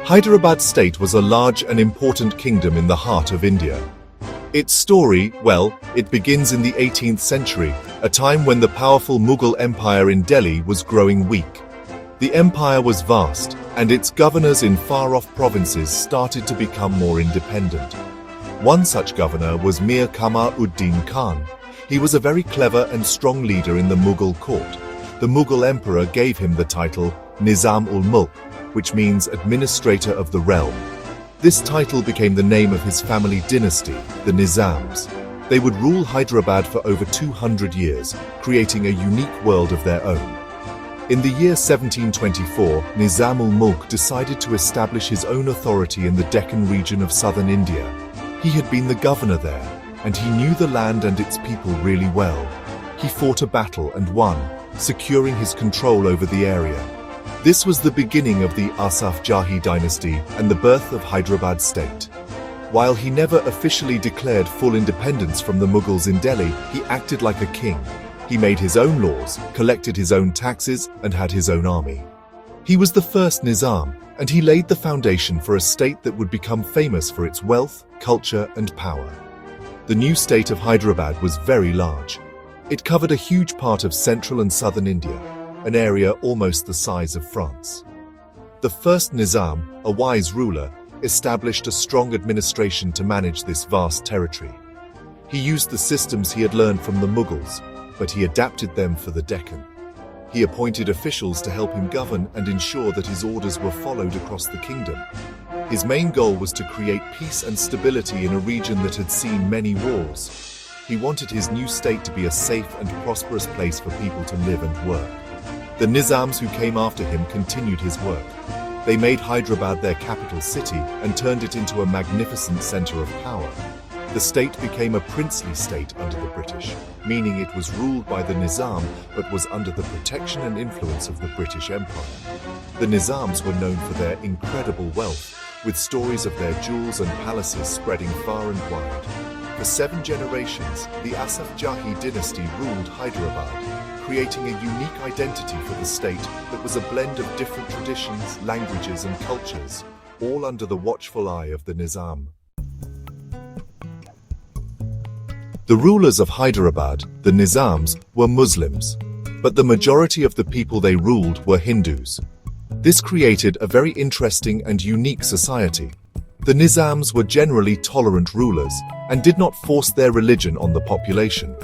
Hyderabad State was a large and important kingdom in the heart of India. Its story, well, it begins in the 18th century, a time when the powerful Mughal Empire in Delhi was growing weak. The empire was vast, and its governors in far-off provinces started to become more independent. One such governor was Mir Kamar-ud-Din Khan. He was a very clever and strong leader in the Mughal court. The Mughal emperor gave him the title Nizam-ul-Mulk, which means administrator of the realm. This title became the name of his family dynasty, the Nizams. They would rule Hyderabad for over 200 years, creating a unique world of their own. In the year 1724, Nizam-ul-Mulk decided to establish his own authority in the Deccan region of southern India. He had been the governor there, and he knew the land and its people really well. He fought a battle and won, securing his control over the area. This was the beginning of the Asaf Jahi dynasty and the birth of Hyderabad State. While he never officially declared full independence from the Mughals in Delhi, he acted like a king. He made his own laws, collected his own taxes, and had his own army. He was the first Nizam, and he laid the foundation for a state that would become famous for its wealth, culture, and power. The new state of Hyderabad was very large. It covered a huge part of central and southern India, an area almost the size of France. The first Nizam, a wise ruler, established a strong administration to manage this vast territory. He used the systems he had learned from the Mughals, but he adapted them for the Deccan. He appointed officials to help him govern and ensure that his orders were followed across the kingdom. His main goal was to create peace and stability in a region that had seen many wars. He wanted his new state to be a safe and prosperous place for people to live and work. The Nizams who came after him continued his work. They made Hyderabad their capital city and turned it into a magnificent center of power. The state became a princely state under the British, meaning it was ruled by the Nizam but was under the protection and influence of the British Empire. The Nizams were known for their incredible wealth, with stories of their jewels and palaces spreading far and wide. For 7 generations, the Asaf Jahi dynasty ruled Hyderabad, creating a unique identity for the state that was a blend of different traditions, languages, and cultures, all under the watchful eye of the Nizam. The rulers of Hyderabad, the Nizams, were Muslims, but the majority of the people they ruled were Hindus. This created a very interesting and unique society. The Nizams were generally tolerant rulers and did not force their religion on the population.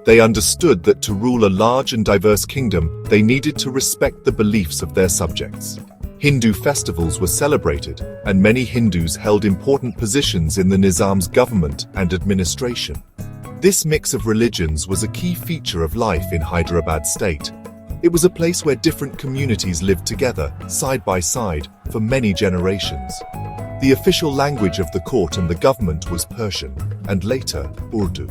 They understood that to rule a large and diverse kingdom, they needed to respect the beliefs of their subjects. Hindu festivals were celebrated, and many Hindus held important positions in the Nizam's government and administration. This mix of religions was a key feature of life in Hyderabad State. It was a place where different communities lived together, side by side, for many generations. The official language of the court and the government was Persian, and later, Urdu.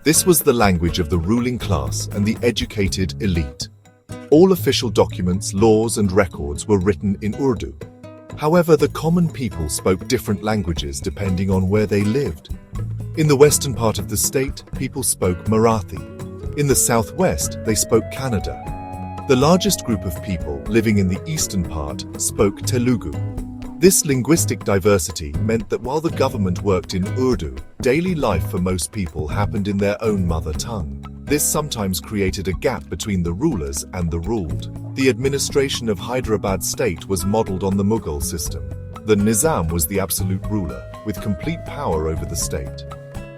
This was the language of the ruling class and the educated elite. All official documents, laws, and records were written in Urdu. However, the common people spoke different languages depending on where they lived. In the western part of the state, people spoke Marathi. In the southwest, they spoke Kannada. The largest group of people living in the eastern part spoke Telugu. This linguistic diversity meant that while the government worked in Urdu, daily life for most people happened in their own mother tongue. This sometimes created a gap between the rulers and the ruled. The administration of Hyderabad State was modeled on the Mughal system. The Nizam was the absolute ruler, with complete power over the state.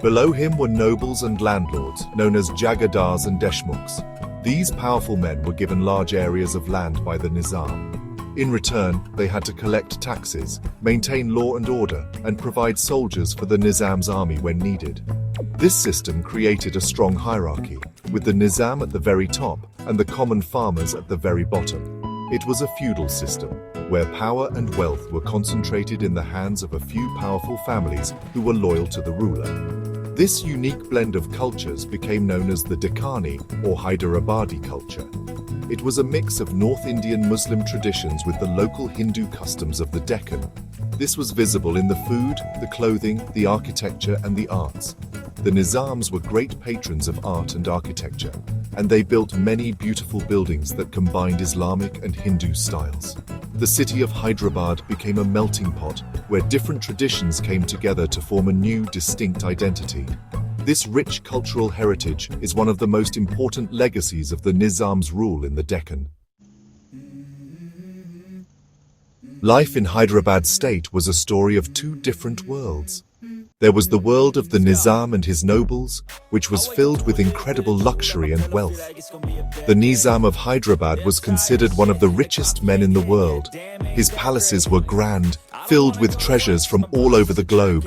Below him were nobles and landlords, known as Jagadars and Deshmukhs. These powerful men were given large areas of land by the Nizam. In return, they had to collect taxes, maintain law and order, and provide soldiers for the Nizam's army when needed. This system created a strong hierarchy, with the Nizam at the very top and the common farmers at the very bottom. It was a feudal system, where power and wealth were concentrated in the hands of a few powerful families who were loyal to the ruler. This unique blend of cultures became known as the Deccani or Hyderabadi culture. It was a mix of North Indian Muslim traditions with the local Hindu customs of the Deccan. This was visible in the food, the clothing, the architecture, and the arts. The Nizams were great patrons of art and architecture, and they built many beautiful buildings that combined Islamic and Hindu styles. the city of Hyderabad became a melting pot where different traditions came together to form a new, distinct identity. This rich cultural heritage is one of the most important legacies of the Nizam's rule in the Deccan. Life in Hyderabad State was a story of two different worlds. There was the world of the Nizam and his nobles, which was filled with incredible luxury and wealth. The Nizam of Hyderabad was considered one of the richest men in the world. His palaces were grand, filled with treasures from all over the globe.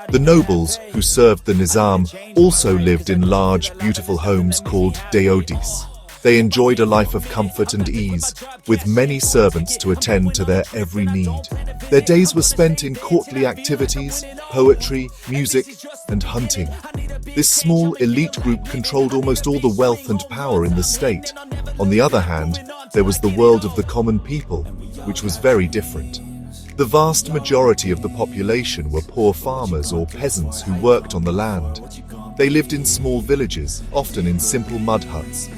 The nobles, who served the Nizam, also lived in large, beautiful homes called deodis. They enjoyed a life of comfort and ease, with many servants to attend to their every need. Their days were spent in courtly activities, poetry, music, and hunting. This small elite group controlled almost all the wealth and power in the state. On the other hand, there was the world of the common people, which was very different. The vast majority of the population were poor farmers or peasants who worked on the land. They lived in small villages, often in simple mud huts.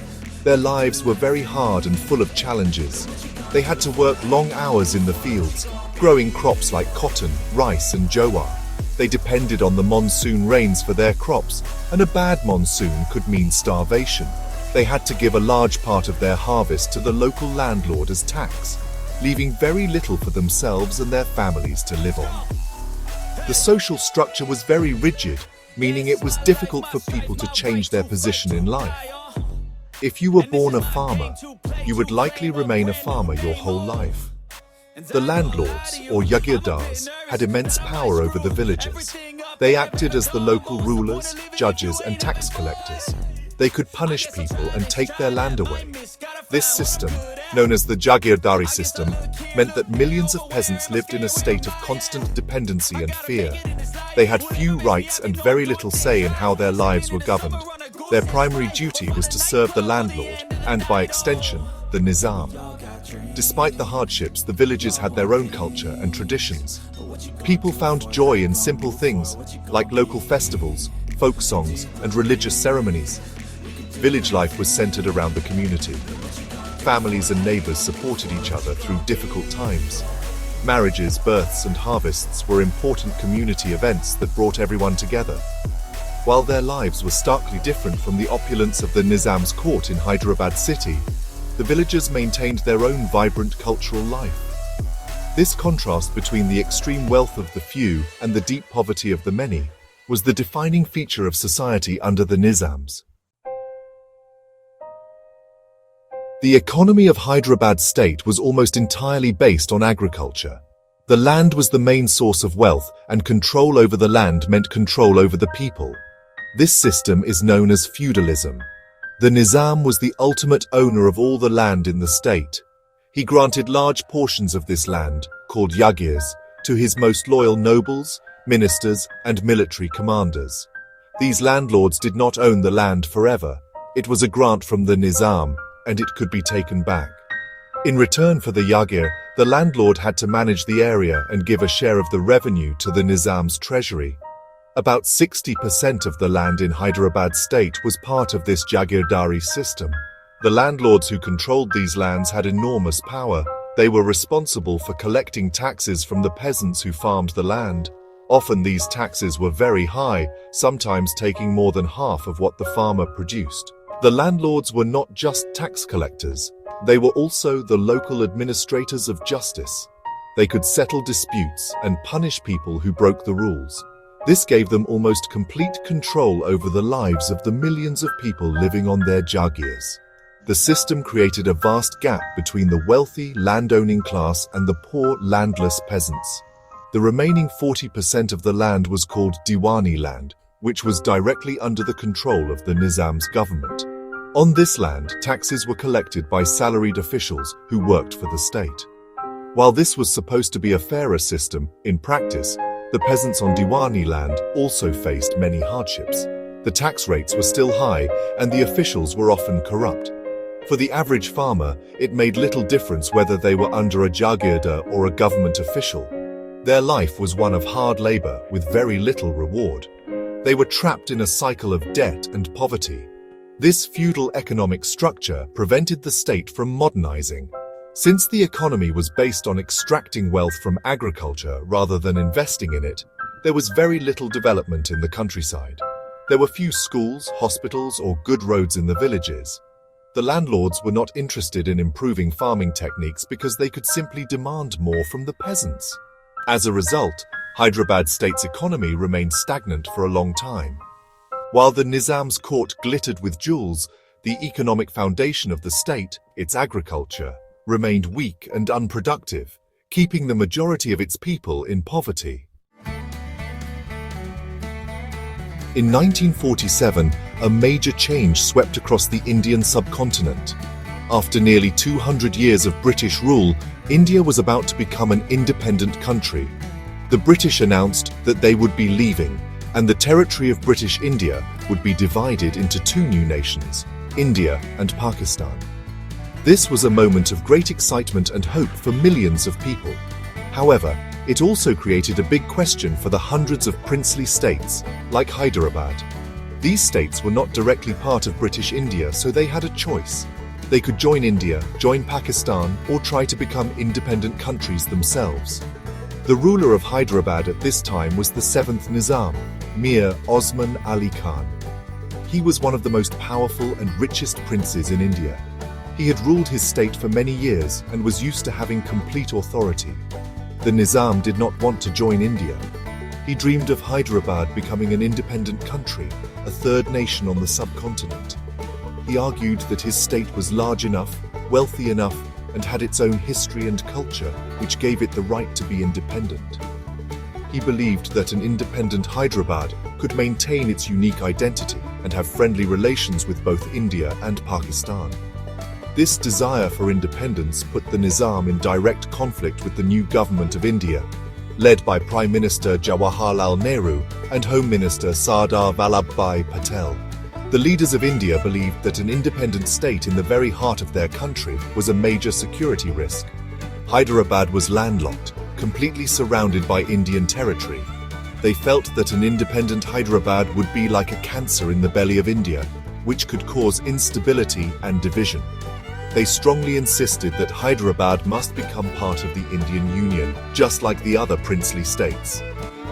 Their lives were very hard and full of challenges. They had to work long hours in the fields, growing crops like cotton, rice and jowar. They depended on the monsoon rains for their crops, and a bad monsoon could mean starvation. They had to give a large part of their harvest to the local landlord as tax, leaving very little for themselves and their families to live on. The social structure was very rigid, meaning it was difficult for people to change their position in life. If you were born a farmer, you would likely remain a farmer your whole life. The landlords, or jagirdars, had immense power over the villages. They acted as the local rulers, judges, and tax collectors. They could punish people and take their land away. This system, known as the jagirdari system, meant that millions of peasants lived in a state of constant dependency and fear. They had few rights and very little say in how their lives were governed. Their primary duty was to serve the landlord, and by extension, the Nizam. Despite the hardships, the villages had their own culture and traditions. People found joy in simple things, like local festivals, folk songs, and religious ceremonies. Village life was centered around the community. Families and neighbors supported each other through difficult times. Marriages, births, and harvests were important community events that brought everyone together. While their lives were starkly different from the opulence of the Nizam's court in Hyderabad city, the villagers maintained their own vibrant cultural life. This contrast between the extreme wealth of the few and the deep poverty of the many was the defining feature of society under the Nizams. The economy of Hyderabad State was almost entirely based on agriculture. The land was the main source of wealth, and control over the land meant control over the people. This system is known as feudalism. The Nizam was the ultimate owner of all the land in the state. He granted large portions of this land, called jagirs, to his most loyal nobles, ministers, and military commanders. These landlords did not own the land forever. It was a grant from the Nizam, and it could be taken back. In return for the jagir, the landlord had to manage the area and give a share of the revenue to the Nizam's treasury. About 60% of the land in Hyderabad State was part of this jagirdari system. The landlords who controlled these lands had enormous power. They were responsible for collecting taxes from the peasants who farmed the land. Often these taxes were very high, sometimes taking more than half of what the farmer produced. The landlords were not just tax collectors, they were also the local administrators of justice. They could settle disputes and punish people who broke the rules. This gave them almost complete control over the lives of the millions of people living on their jagirs. The system created a vast gap between the wealthy landowning class and the poor landless peasants. The remaining 40% of the land was called Diwani land, which was directly under the control of the Nizam's government. On this land, taxes were collected by salaried officials who worked for the state. While this was supposed to be a fairer system, in practice, the peasants on Diwani land also faced many hardships. The tax rates were still high, and the officials were often corrupt. For the average farmer, it made little difference whether they were under a jagirdar or a government official. Their life was one of hard labor with very little reward. They were trapped in a cycle of debt and poverty. This feudal economic structure prevented the state from modernizing. Since the economy was based on extracting wealth from agriculture rather than investing in it, there was very little development in the countryside. There were few schools, hospitals, or good roads in the villages. The landlords were not interested in improving farming techniques because they could simply demand more from the peasants. As a result, Hyderabad State's economy remained stagnant for a long time. While the Nizam's court glittered with jewels, the economic foundation of the state, its agriculture, remained weak and unproductive, keeping the majority of its people in poverty. In 1947, a major change swept across the Indian subcontinent. After nearly 200 years of British rule, India was about to become an independent country. The British announced that they would be leaving, and the territory of British India would be divided into two new nations, India and Pakistan. This was a moment of great excitement and hope for millions of people. However, it also created a big question for the hundreds of princely states, like Hyderabad. These states were not directly part of British India, so they had a choice. They could join India, join Pakistan, or try to become independent countries themselves. The ruler of Hyderabad at this time was the 7th Nizam, Mir Osman Ali Khan. He was one of the most powerful and richest princes in India. He had ruled his state for many years and was used to having complete authority. The Nizam did not want to join India. He dreamed of Hyderabad becoming an independent country, a third nation on the subcontinent. He argued that his state was large enough, wealthy enough, and had its own history and culture, which gave it the right to be independent. He believed that an independent Hyderabad could maintain its unique identity and have friendly relations with both India and Pakistan. This desire for independence put the Nizam in direct conflict with the new government of India, led by Prime Minister Jawaharlal Nehru and Home Minister Sardar Vallabhbhai Patel. The leaders of India believed that an independent state in the very heart of their country was a major security risk. Hyderabad was landlocked, completely surrounded by Indian territory. They felt that an independent Hyderabad would be like a cancer in the belly of India, which could cause instability and division. They strongly insisted that Hyderabad must become part of the Indian Union, just like the other princely states.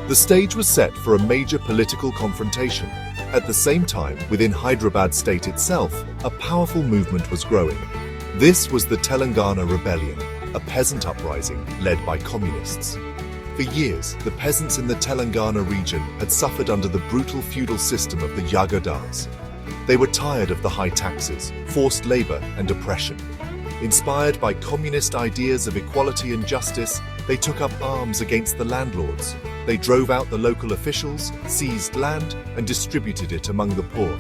The stage was set for a major political confrontation. At the same time, within Hyderabad State itself, a powerful movement was growing. This was the Telangana Rebellion, a peasant uprising led by communists. For years, the peasants in the Telangana region had suffered under the brutal feudal system of the Yagadars. They were tired of the high taxes, forced labor, and oppression. Inspired by communist ideas of equality and justice, they took up arms against the landlords. They drove out the local officials, seized land, and distributed it among the poor.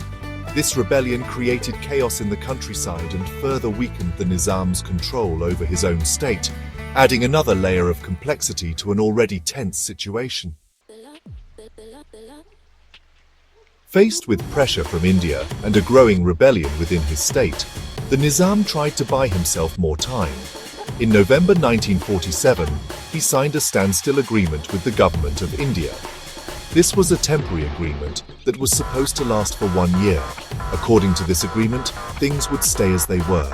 This rebellion created chaos in the countryside and further weakened the Nizam's control over his own state, adding another layer of complexity to an already tense situation. Faced with pressure from India and a growing rebellion within his state, the Nizam tried to buy himself more time. In November 1947, he signed a standstill agreement with the government of India. This was a temporary agreement that was supposed to last for 1 year. According to this agreement, things would stay as they were.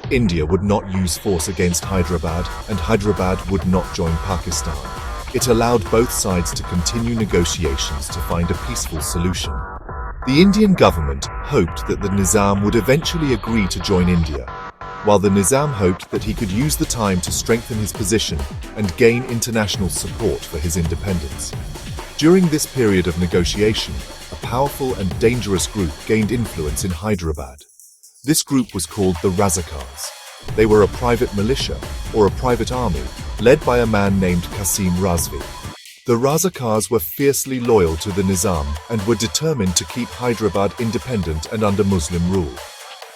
India would not use force against Hyderabad, and Hyderabad would not join Pakistan. It allowed both sides to continue negotiations to find a peaceful solution. The Indian government hoped that the Nizam would eventually agree to join India, while the Nizam hoped that he could use the time to strengthen his position and gain international support for his independence. During this period of negotiation, a powerful and dangerous group gained influence in Hyderabad. This group was called the Razakars. They were a private militia, or a private army, led by a man named Qasim Razvi. The Razakars were fiercely loyal to the Nizam and were determined to keep Hyderabad independent and under Muslim rule.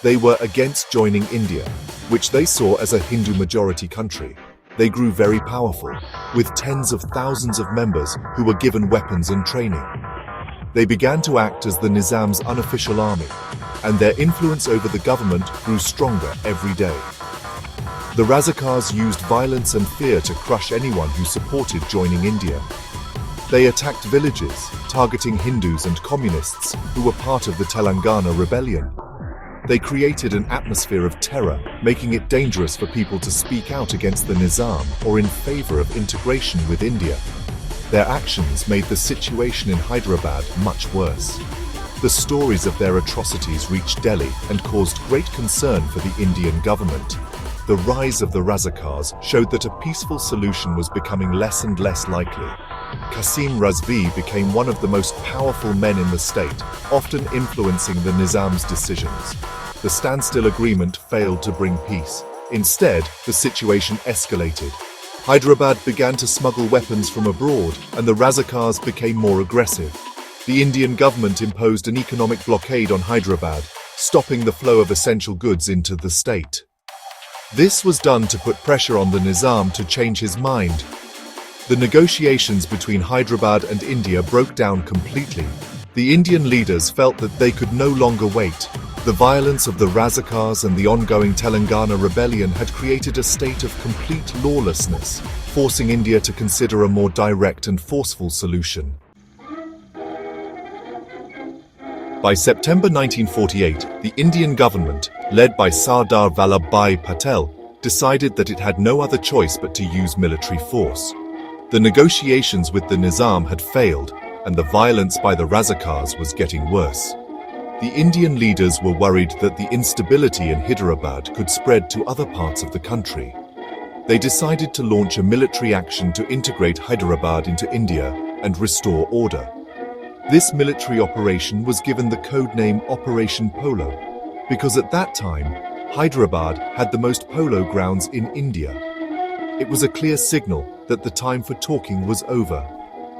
They were against joining India, which they saw as a Hindu-majority country. They grew very powerful, with tens of thousands of members who were given weapons and training. They began to act as the Nizam's unofficial army, and their influence over the government grew stronger every day. The Razakars used violence and fear to crush anyone who supported joining India. They attacked villages, targeting Hindus and communists who were part of the Telangana Rebellion. They created an atmosphere of terror, making it dangerous for people to speak out against the Nizam or in favor of integration with India. Their actions made the situation in Hyderabad much worse. The stories of their atrocities reached Delhi and caused great concern for the Indian government. The rise of the Razakars showed that a peaceful solution was becoming less and less likely. Qasim Razvi became one of the most powerful men in the state, often influencing the Nizam's decisions. The standstill agreement failed to bring peace. Instead, the situation escalated. Hyderabad began to smuggle weapons from abroad, and the Razakars became more aggressive. The Indian government imposed an economic blockade on Hyderabad, stopping the flow of essential goods into the state. This was done to put pressure on the Nizam to change his mind. The negotiations between Hyderabad and India broke down completely. The Indian leaders felt that they could no longer wait. The violence of the Razakars and the ongoing Telangana Rebellion had created a state of complete lawlessness, forcing India to consider a more direct and forceful solution. By September 1948, the Indian government, led by Sardar Vallabhbhai Patel, decided that it had no other choice but to use military force. The negotiations with the Nizam had failed, and the violence by the Razakars was getting worse. The Indian leaders were worried that the instability in Hyderabad could spread to other parts of the country. They decided to launch a military action to integrate Hyderabad into India and restore order. This military operation was given the code name Operation Polo, because at that time, Hyderabad had the most polo grounds in India. It was a clear signal that the time for talking was over.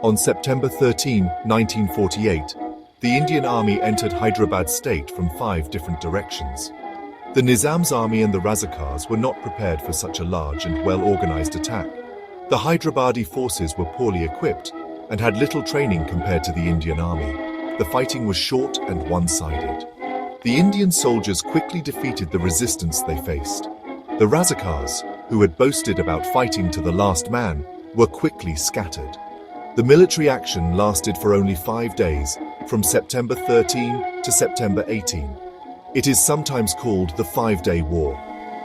On September 13, 1948, the Indian army entered Hyderabad State from 5 different directions. The Nizam's army and the Razakars were not prepared for such a large and well-organized attack. The Hyderabadi forces were poorly equipped and had little training compared to the Indian army. The fighting was short and one-sided. The Indian soldiers quickly defeated the resistance they faced. The Razakars, who had boasted about fighting to the last man, were quickly scattered. The military action lasted for only 5 days, from September 13 to September 18. It is sometimes called the 5-Day War.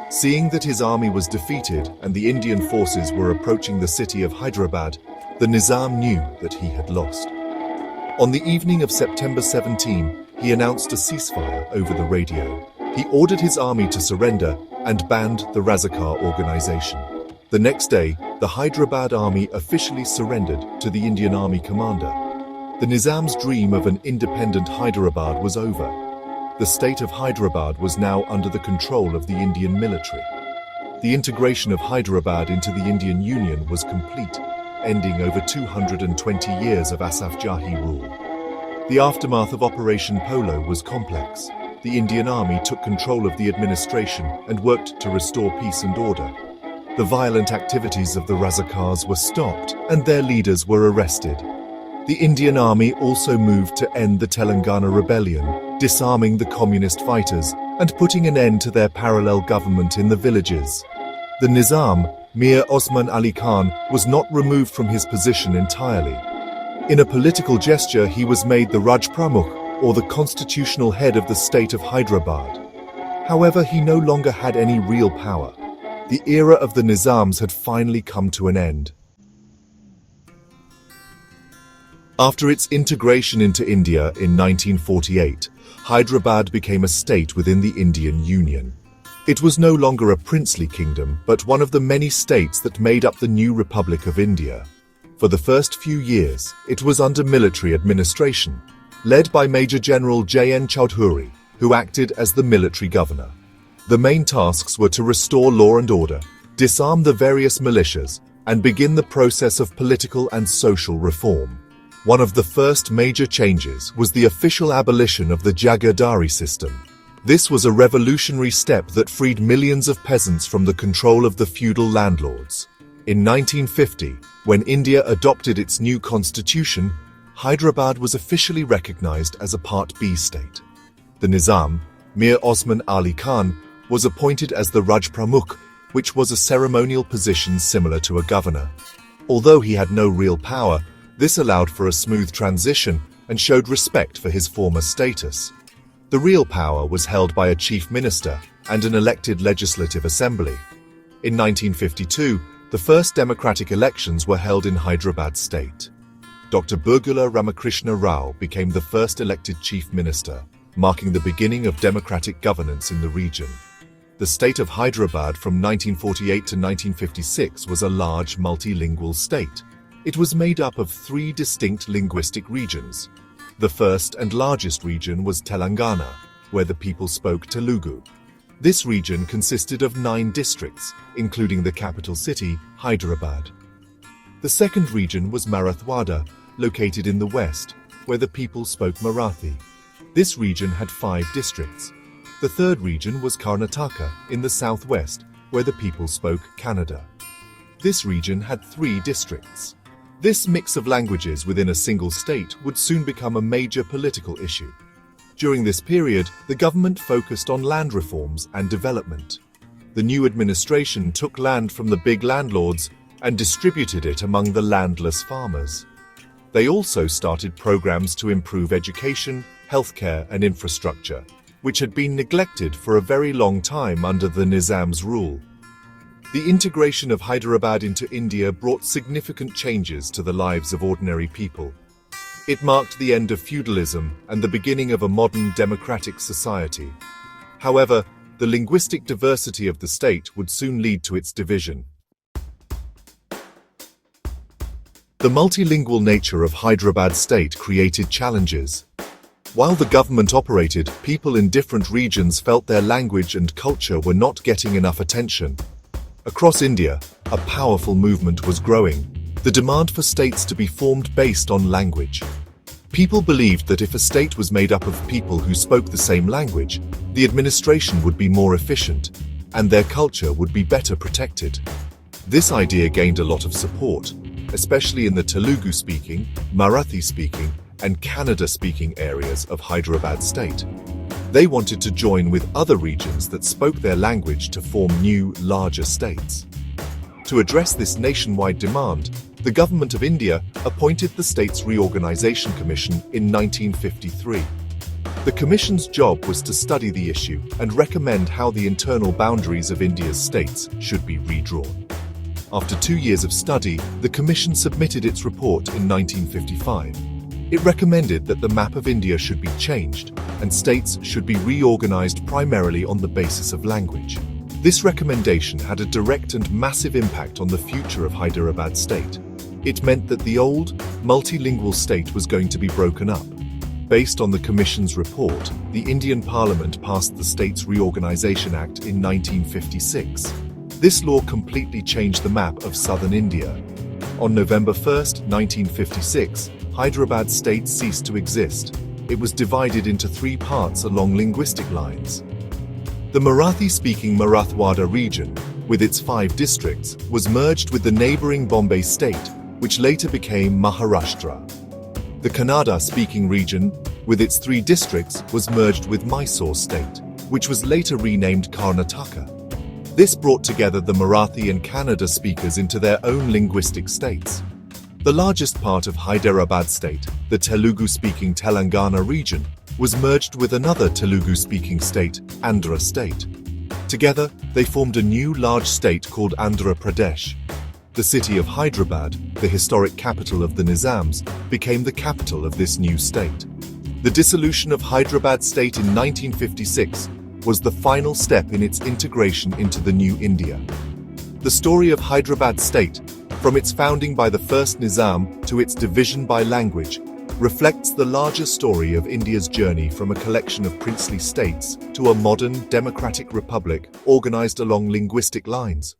Seeing that his army was defeated and the Indian forces were approaching the city of Hyderabad, the Nizam knew that he had lost. On the evening of September 17, he announced a ceasefire over the radio. He ordered his army to surrender and banned the Razakar organization. The next day, the Hyderabad army officially surrendered to the Indian army commander. The Nizam's dream of an independent Hyderabad was over. The state of Hyderabad was now under the control of the Indian military. The integration of Hyderabad into the Indian Union was complete, ending over 220 years of Asaf Jahi rule. The aftermath of Operation Polo was complex. The Indian army took control of the administration and worked to restore peace and order. The violent activities of the Razakars were stopped and their leaders were arrested. The Indian army also moved to end the Telangana Rebellion, disarming the communist fighters and putting an end to their parallel government in the villages. The Nizam, Mir Osman Ali Khan, was not removed from his position entirely. In a political gesture, he was made the Raj Pramukh, or the constitutional head of the state of Hyderabad. However, he no longer had any real power. The era of the Nizams had finally come to an end. After its integration into India in 1948, Hyderabad became a state within the Indian Union. It was no longer a princely kingdom, but one of the many states that made up the new Republic of India. For the first few years, it was under military administration, led by Major General J.N. Chowdhury, who acted as the military governor. The main tasks were to restore law and order, disarm the various militias, and begin the process of political and social reform. One of the first major changes was the official abolition of the Jagirdari system. This was a revolutionary step that freed millions of peasants from the control of the feudal landlords. In 1950, when India adopted its new constitution, Hyderabad was officially recognized as a Part B state. The Nizam, Mir Osman Ali Khan, was appointed as the Raj Pramukh, which was a ceremonial position similar to a governor. Although he had no real power, this allowed for a smooth transition and showed respect for his former status. The real power was held by a chief minister and an elected legislative assembly. In 1952, the first democratic elections were held in Hyderabad State. Dr. Burgula Ramakrishna Rao became the first elected chief minister, marking the beginning of democratic governance in the region. The state of Hyderabad from 1948 to 1956 was a large multilingual state. It was made up of 3 distinct linguistic regions. The first and largest region was Telangana, where the people spoke Telugu. This region consisted of 9 districts, including the capital city, Hyderabad. The second region was Marathwada, located in the west, where the people spoke Marathi. This region had 5 districts. The third region was Karnataka, in the southwest, where the people spoke Kannada. This region had 3 districts. This mix of languages within a single state would soon become a major political issue. During this period, the government focused on land reforms and development. The new administration took land from the big landlords and distributed it among the landless farmers. They also started programs to improve education, healthcare, and infrastructure, which had been neglected for a very long time under the Nizam's rule. The integration of Hyderabad into India brought significant changes to the lives of ordinary people. It marked the end of feudalism and the beginning of a modern democratic society. However, the linguistic diversity of the state would soon lead to its division. The multilingual nature of Hyderabad State created challenges. While the government operated, people in different regions felt their language and culture were not getting enough attention. Across India, a powerful movement was growing, the demand for states to be formed based on language. People believed that if a state was made up of people who spoke the same language, the administration would be more efficient, and their culture would be better protected. This idea gained a lot of support, especially in the Telugu-speaking, Marathi-speaking, and Kannada-speaking areas of Hyderabad State. They wanted to join with other regions that spoke their language to form new, larger states. To address this nationwide demand, the Government of India appointed the States Reorganisation Commission in 1953. The Commission's job was to study the issue and recommend how the internal boundaries of India's states should be redrawn. After 2 years of study, the Commission submitted its report in 1955. It recommended that the map of India should be changed and states should be reorganized primarily on the basis of language. This recommendation had a direct and massive impact on the future of Hyderabad State. It meant that the old, multilingual state was going to be broken up. Based on the Commission's report, the Indian Parliament passed the States Reorganisation Act in 1956. This law completely changed the map of southern India. On November 1, 1956, Hyderabad State ceased to exist. It was divided into 3 parts along linguistic lines. The Marathi-speaking Marathwada region, with its 5 districts, was merged with the neighboring Bombay state, which later became Maharashtra. The Kannada-speaking region, with its 3 districts, was merged with Mysore state, which was later renamed Karnataka. This brought together the Marathi and Kannada speakers into their own linguistic states. The largest part of Hyderabad State, the Telugu-speaking Telangana region, was merged with another Telugu-speaking state, Andhra State. Together, they formed a new large state called Andhra Pradesh. The city of Hyderabad, the historic capital of the Nizams, became the capital of this new state. The dissolution of Hyderabad State in 1956 was the final step in its integration into the new India. The story of Hyderabad State, from its founding by the first Nizam to its division by language, reflects the larger story of India's journey from a collection of princely states to a modern democratic republic organized along linguistic lines.